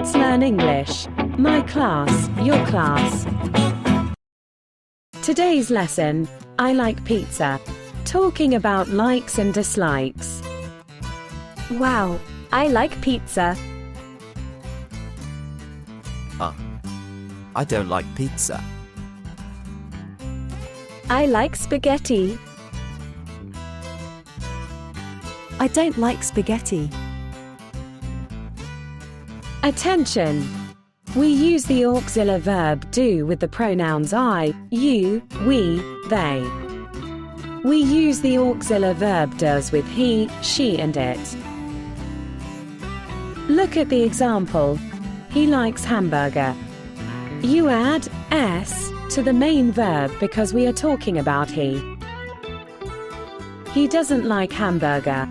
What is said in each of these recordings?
Let's learn English. My class, your class. Today's lesson, I like pizza. Talking about likes and dislikes. Wow, I like pizza. I don't like pizza. I like spaghetti. I don't like spaghetti. Attention! We use the auxiliary verb do with the pronouns I, you, we, they. We use the auxiliary verb does with he, she and it. Look at the example. He likes hamburger. You add s to the main verb because we are talking about he. He doesn't like hamburger.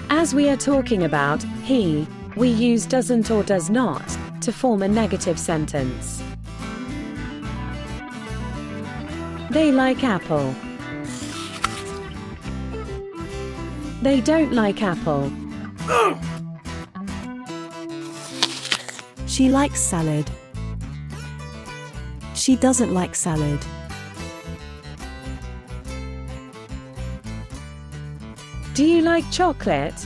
As we are talking about he, we use doesn't or does not to form a negative sentence. They like apple. They don't like apple. She likes salad. She doesn't like salad. Do you like chocolate?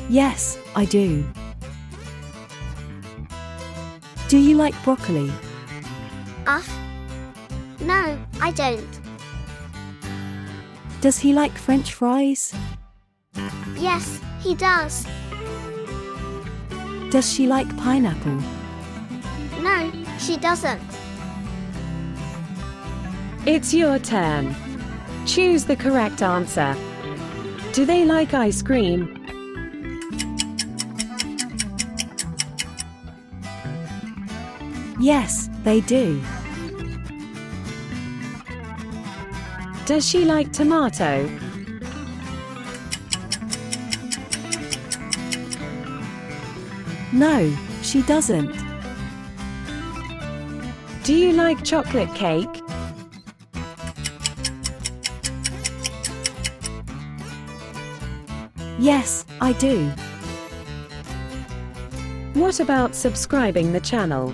Yes, I do. Do you like broccoli? No, I don't. Does he like French fries? Yes, he does. Does she like pineapple? No, she doesn't. It's your turn. Choose the correct answer. Do they like ice cream? Yes, they do. Does she like tomato? No, she doesn't. Do you like chocolate cake? Yes, I do. What about subscribing the channel?